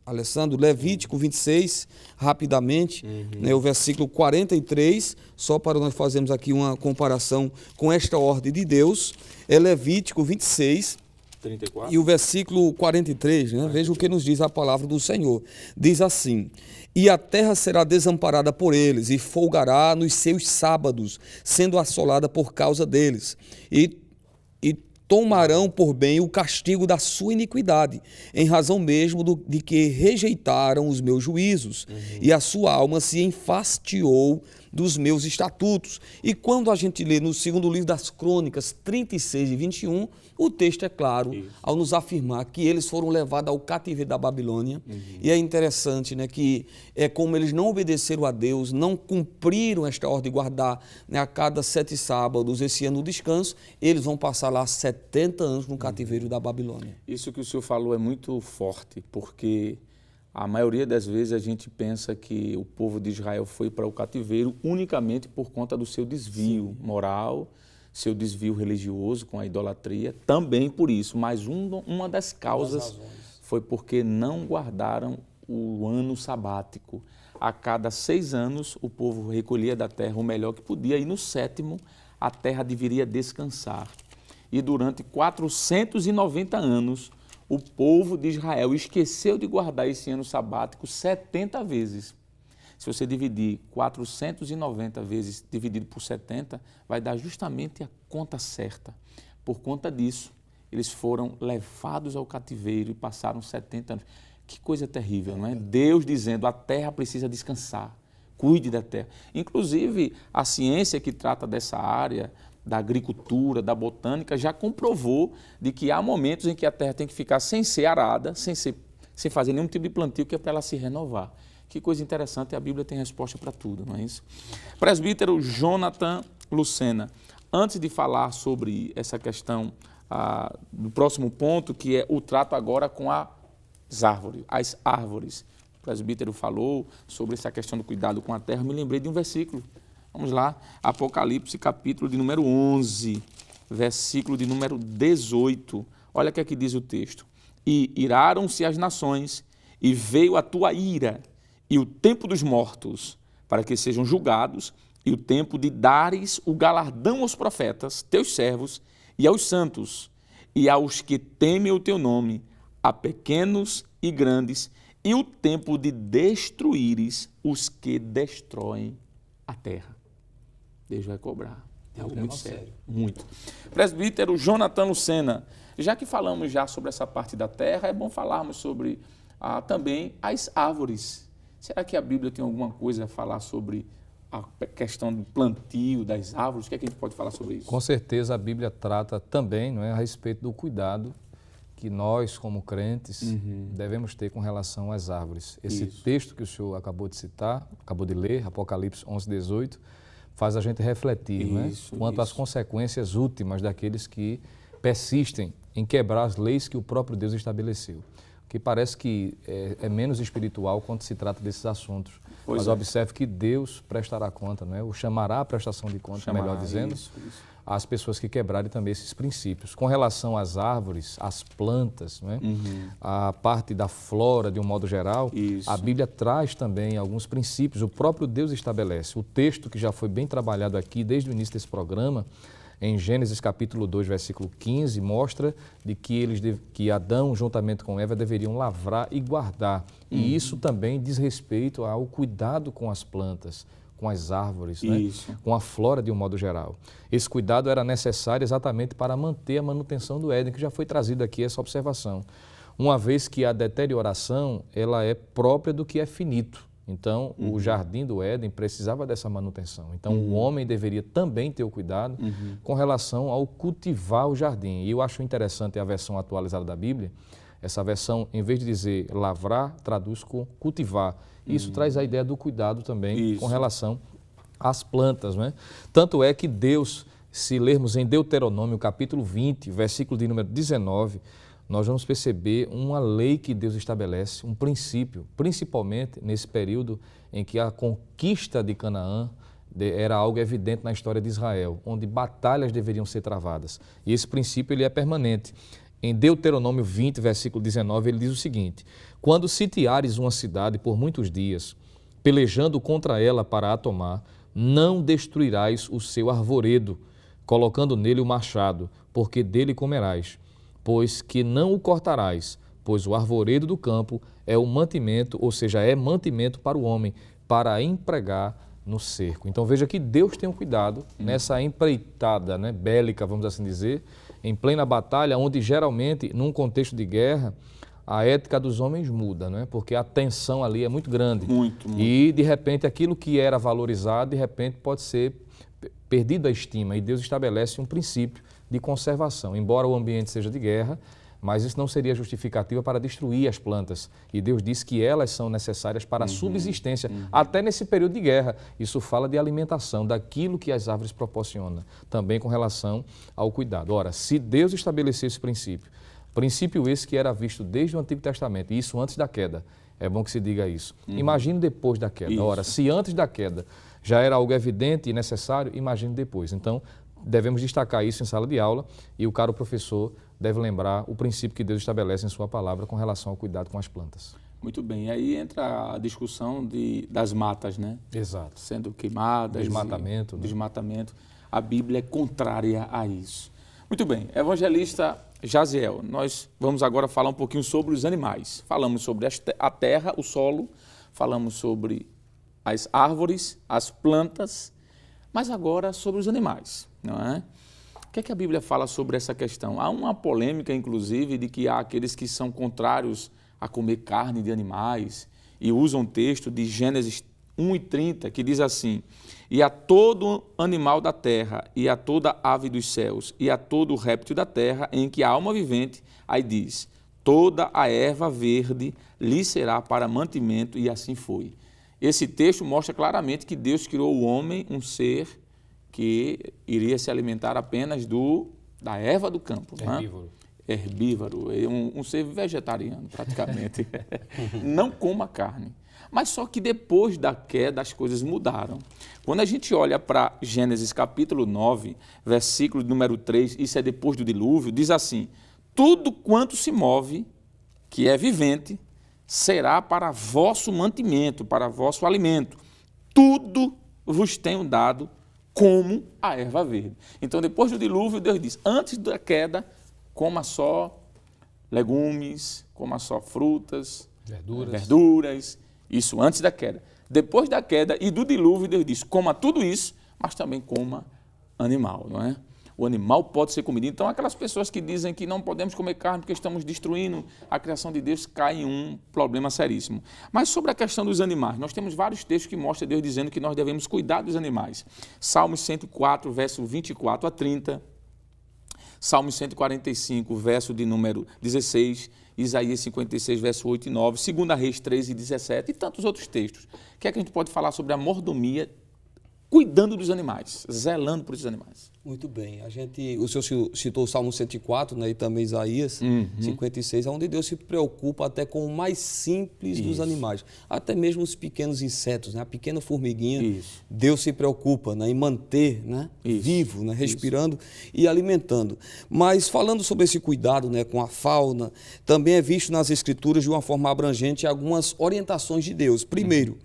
Alessandro, Levítico 26, rapidamente, né, o versículo 43, só para nós fazermos aqui uma comparação com esta ordem de Deus, é Levítico 26, 34. E o versículo 43, né? Veja o que nos diz a palavra do Senhor. Diz assim: e a terra será desamparada por eles, e folgará nos seus sábados, sendo assolada por causa deles. E tomarão por bem o castigo da sua iniquidade, em razão mesmo de que rejeitaram os meus juízos, e a sua alma se enfastiou dos meus estatutos. E quando a gente lê no segundo livro das Crônicas, 36 e 21, o texto é claro ao nos afirmar que eles foram levados ao cativeiro da Babilônia. E é interessante, né, que como eles não obedeceram a Deus, não cumpriram esta ordem de guardar, né, a cada 7 sábados esse ano o descanso, eles vão passar lá 70 anos no cativeiro da Babilônia. Isso que o senhor falou é muito forte, porque a maioria das vezes a gente pensa que o povo de Israel foi para o cativeiro unicamente por conta do seu desvio moral, seu desvio religioso com a idolatria, também por isso, mas uma das causas foi porque não guardaram o ano sabático. A cada 6 anos o povo recolhia da terra o melhor que podia, e no 7º a terra deveria descansar. E durante 490 anos o povo de Israel esqueceu de guardar esse ano sabático 70 vezes. Se você dividir 490 vezes dividido por 70, vai dar justamente a conta certa. Por conta disso, eles foram levados ao cativeiro e passaram 70 anos. Que coisa terrível, não é? Deus dizendo, a terra precisa descansar, cuide da terra. Inclusive, a ciência que trata dessa área, da agricultura, da botânica, já comprovou de que há momentos em que a terra tem que ficar sem ser arada, sem fazer nenhum tipo de plantio, que é para ela se renovar. Que coisa interessante, a Bíblia tem resposta para tudo, não é isso? Presbítero Jonathan Lucena, antes de falar sobre essa questão do próximo ponto, que é o trato agora com as árvores. O presbítero falou sobre essa questão do cuidado com a terra, me lembrei de um versículo. Vamos lá, Apocalipse, capítulo de número 11, versículo de número 18. Olha o que é que diz o texto. E iraram-se as nações, e veio a tua ira, e o tempo dos mortos, para que sejam julgados, e o tempo de dares o galardão aos profetas, teus servos, e aos santos, e aos que temem o teu nome, a pequenos e grandes, e o tempo de destruíres os que destroem a terra. Deus vai cobrar. É algo muito sério. Muito. Presbítero Jonathan Lucena, já que falamos já sobre essa parte da terra, é bom falarmos sobre também as árvores. Será que a Bíblia tem alguma coisa a falar sobre a questão do plantio das árvores? O que é que a gente pode falar sobre isso? Com certeza a Bíblia trata também, não é, a respeito do cuidado que nós, como crentes, devemos ter com relação às árvores. Esse texto que o senhor acabou de citar, acabou de ler, Apocalipse 11, 18, faz a gente refletir, né, quanto às consequências últimas daqueles que persistem em quebrar as leis que o próprio Deus estabeleceu. que parece que é menos espiritual quando se trata desses assuntos. Pois Mas é. observe que Deus prestará conta, né? Ou chamará a prestação de conta, Chamará, melhor dizendo, isso. às pessoas que quebrarem também esses princípios. Com relação às árvores, às plantas, né? A parte da flora, de um modo geral, Isso. a Bíblia traz também alguns princípios, o próprio Deus estabelece. O texto que já foi bem trabalhado aqui desde o início desse programa, em Gênesis capítulo 2, versículo 15, mostra de que Adão, juntamente com Eva, deveriam lavrar e guardar. E isso também diz respeito ao cuidado com as plantas, com as árvores, né? Com a flora de um modo geral. Esse cuidado era necessário exatamente para manter a manutenção do Éden, que já foi trazido aqui essa observação. Uma vez que a deterioração ela é própria do que é finito. Então, o jardim do Éden precisava dessa manutenção. Então, o homem deveria também ter o cuidado com relação ao cultivar o jardim. E eu acho interessante a versão atualizada da Bíblia. Essa versão, em vez de dizer lavrar, traduz com cultivar. Isso traz a ideia do cuidado também com relação às plantas, né? Tanto é que Deus, se lermos em Deuteronômio, capítulo 20, versículo de número 19, nós vamos perceber uma lei que Deus estabelece, um princípio, principalmente nesse período em que a conquista de Canaã era algo evidente na história de Israel, onde batalhas deveriam ser travadas. E esse princípio ele é permanente. Em Deuteronômio 20, versículo 19, ele diz o seguinte: quando sitiares uma cidade por muitos dias, pelejando contra ela para a tomar, não destruirás o seu arvoredo, colocando nele o machado, porque dele comerás. Pois que não o cortarás, pois o arvoredo do campo é o mantimento, ou seja, é mantimento para o homem, para empregar no cerco. Então veja que Deus tem um cuidado nessa empreitada, né, bélica, vamos assim dizer, em plena batalha, onde geralmente, num contexto de guerra, a ética dos homens muda, né? Porque a tensão ali é muito grande. Muito. E, de repente, aquilo que era valorizado, de repente, pode ser perdido a estima. E Deus estabelece um princípio de conservação. Embora o ambiente seja de guerra, mas isso não seria justificativa para destruir as plantas. E Deus diz que elas são necessárias para a subsistência, até nesse período de guerra. Isso fala de alimentação, daquilo que as árvores proporcionam, também com relação ao cuidado. Ora, se Deus estabeleceu esse princípio esse que era visto desde o Antigo Testamento, e isso antes da queda, é bom que se diga isso. Imagine depois da queda. Ora, se antes da queda já era algo evidente e necessário, imagine depois. Então, devemos destacar isso em sala de aula e o caro professor deve lembrar o princípio que Deus estabelece em sua palavra com relação ao cuidado com as plantas. Muito bem. E aí entra a discussão das matas, né? Exato. Sendo queimadas. Desmatamento. Né? Desmatamento. A Bíblia é contrária a isso. Muito bem. Evangelista Jaziel, nós vamos agora falar um pouquinho sobre os animais. Falamos sobre a terra, o solo, falamos sobre as árvores, as plantas, mas agora sobre os animais, não é? O que é que a Bíblia fala sobre essa questão? Há uma polêmica, inclusive, de que há aqueles que são contrários a comer carne de animais e usam o texto de Gênesis 1:30, que diz assim: e a todo animal da terra, e a toda ave dos céus, e a todo réptil da terra, em que há alma vivente, aí diz, toda a erva verde lhe será para mantimento, e assim foi. Esse texto mostra claramente que Deus criou o homem, um ser que iria se alimentar apenas da erva do campo. Herbívoro. Né? Herbívoro, um ser vegetariano praticamente. Não coma carne. Mas só que depois da queda as coisas mudaram. Quando a gente olha para Gênesis capítulo 9, versículo número 3, isso é depois do dilúvio, diz assim: tudo quanto se move, que é vivente, será para vosso mantimento, para vosso alimento. Tudo vos tenho dado como a erva verde. Então, depois do dilúvio, Deus diz, antes da queda, coma só legumes, coma só frutas, verduras, isso antes da queda. Depois da queda e do dilúvio, Deus diz, coma tudo isso, mas também coma animal, não é? O animal pode ser comido. Então, aquelas pessoas que dizem que não podemos comer carne porque estamos destruindo a criação de Deus, cai em um problema seríssimo. Mas sobre a questão dos animais, nós temos vários textos que mostram Deus dizendo que nós devemos cuidar dos animais. Salmos 104, verso 24 a 30. Salmos 145, verso de número 16. Isaías 56, verso 8 e 9. 2 Reis 13 e 17. E tantos outros textos. O que é que a gente pode falar sobre a mordomia cuidando dos animais, zelando por esses animais. Muito bem. O senhor citou o Salmo 104, né, e também Isaías 56, onde Deus se preocupa até com o mais simples dos animais, até mesmo os pequenos insetos, né, a pequena formiguinha. Deus se preocupa, né, em manter, né, vivo, né, respirando e alimentando. Mas falando sobre esse cuidado, né, com a fauna, também é visto nas Escrituras de uma forma abrangente algumas orientações de Deus. Primeiro,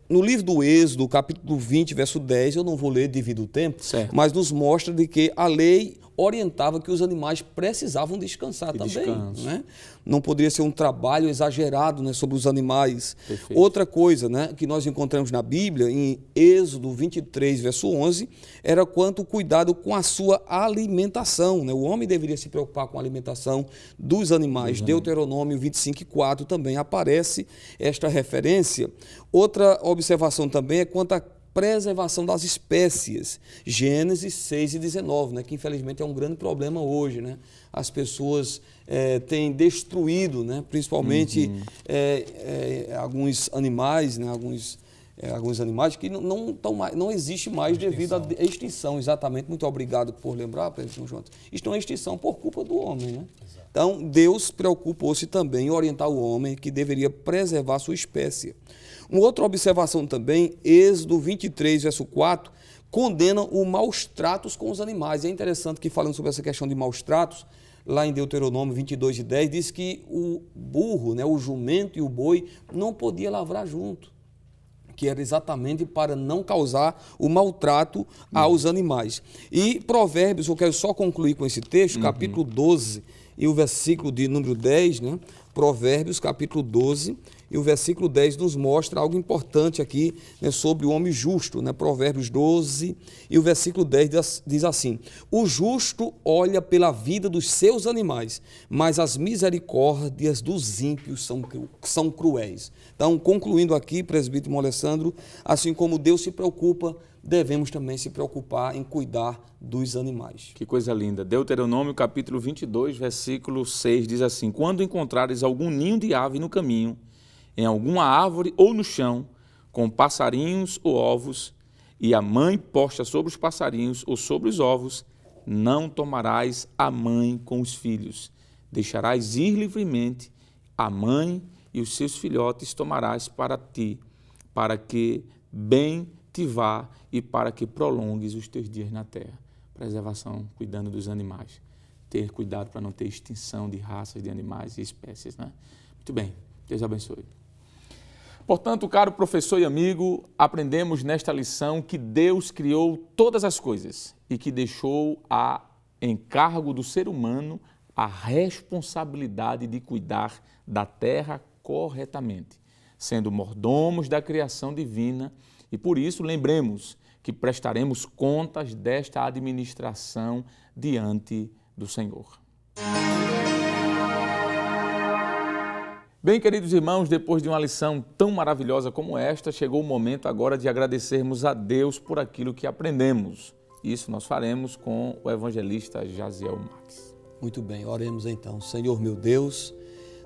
no livro do Êxodo, capítulo 20, verso 10, eu não vou ler devido ao tempo, mas nos mostra de que a lei orientava que os animais precisavam descansar também. Né? Não poderia ser um trabalho exagerado, né, sobre os animais. Perfeito. Outra coisa, né, que nós encontramos na Bíblia, em Êxodo 23, verso 11, era quanto o cuidado com a sua alimentação. Né? O homem deveria se preocupar com a alimentação dos animais. Deuteronômio 25, 4 também aparece esta referência. Outra observação também é quanto à preservação das espécies, Gênesis 6 e 19, né, que infelizmente é um grande problema hoje. Né? As pessoas têm destruído, né, principalmente alguns animais, né, alguns animais que não existe mais devido à extinção. Exatamente, muito obrigado por lembrar, presidente João. Estão em extinção por culpa do homem. Né? Então, Deus preocupou-se também em orientar o homem que deveria preservar a sua espécie. Uma outra observação também, Êxodo 23, verso 4, condena os maus tratos com os animais. É interessante que, falando sobre essa questão de maus tratos, lá em Deuteronômio 22 e 10, diz que o burro, né, o jumento e o boi não podiam lavrar junto, que era exatamente para não causar o maltrato aos animais. E Provérbios, eu quero só concluir com esse texto, capítulo 12 e o versículo de número 10, né? Provérbios, capítulo 12, e o versículo 10 nos mostra algo importante aqui, né, sobre o homem justo. Né? Provérbios 12 e o versículo 10 diz assim: o justo olha pela vida dos seus animais, mas as misericórdias dos ímpios são cruéis. Então, concluindo aqui, presbítero Alessandro, assim como Deus se preocupa, devemos também se preocupar em cuidar dos animais. Que coisa linda. Deuteronômio capítulo 22, versículo 6 diz assim: quando encontrares algum ninho de ave no caminho, em alguma árvore ou no chão, com passarinhos ou ovos, e a mãe posta sobre os passarinhos ou sobre os ovos, não tomarás a mãe com os filhos. Deixarás ir livremente a mãe e os seus filhotes tomarás para ti, para que bem te vá e para que prolongues os teus dias na terra. Preservação, cuidando dos animais. Ter cuidado para não ter extinção de raças de animais e espécies. Né? Muito bem, Deus abençoe. Portanto, caro professor e amigo, aprendemos nesta lição que Deus criou todas as coisas e que deixou a encargo do ser humano a responsabilidade de cuidar da terra corretamente, sendo mordomos da criação divina, e por isso lembremos que prestaremos contas desta administração diante do Senhor. Bem, queridos irmãos, depois de uma lição tão maravilhosa como esta, chegou o momento agora de agradecermos a Deus por aquilo que aprendemos. Isso nós faremos com o evangelista Jaziel Marques. Muito bem, oremos então. Senhor meu Deus,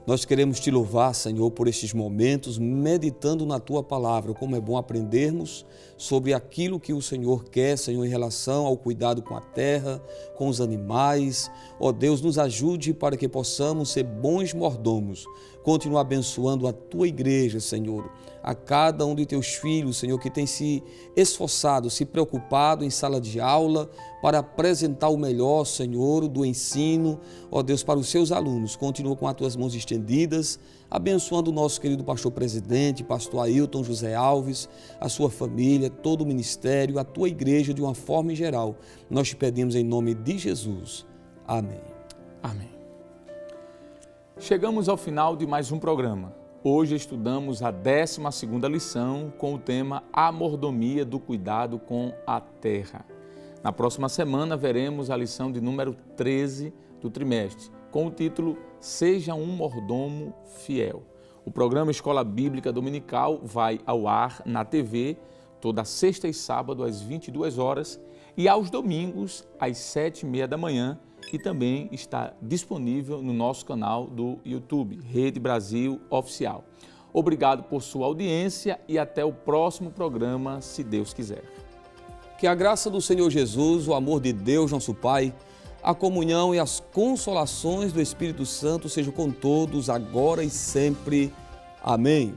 nós queremos te louvar, Senhor, por estes momentos, meditando na tua palavra. Como é bom aprendermos sobre aquilo que o Senhor quer, Senhor, em relação ao cuidado com a terra, com os animais. Ó Deus, nos ajude para que possamos ser bons mordomos. Continua abençoando a tua igreja, Senhor, a cada um de teus filhos, Senhor, que tem se esforçado, se preocupado em sala de aula para apresentar o melhor, Senhor, do ensino, ó Deus, para os seus alunos. Continua com as tuas mãos estendidas, abençoando o nosso querido pastor presidente, pastor Ailton José Alves, a sua família, todo o ministério, a tua igreja de uma forma em geral. Nós te pedimos em nome de Jesus. Amém. Amém. Chegamos ao final de mais um programa. Hoje estudamos a 12ª lição com o tema A Mordomia do Cuidado com a Terra. Na próxima semana veremos a lição de número 13 do trimestre, com o título Seja um Mordomo Fiel. O programa Escola Bíblica Dominical vai ao ar na TV toda sexta e sábado às 22 horas e aos domingos às 7h30 da manhã, e também está disponível no nosso canal do YouTube, Rede Brasil Oficial. Obrigado por sua audiência e até o próximo programa, se Deus quiser. Que a graça do Senhor Jesus, o amor de Deus, nosso Pai, a comunhão e as consolações do Espírito Santo sejam com todos, agora e sempre. Amém.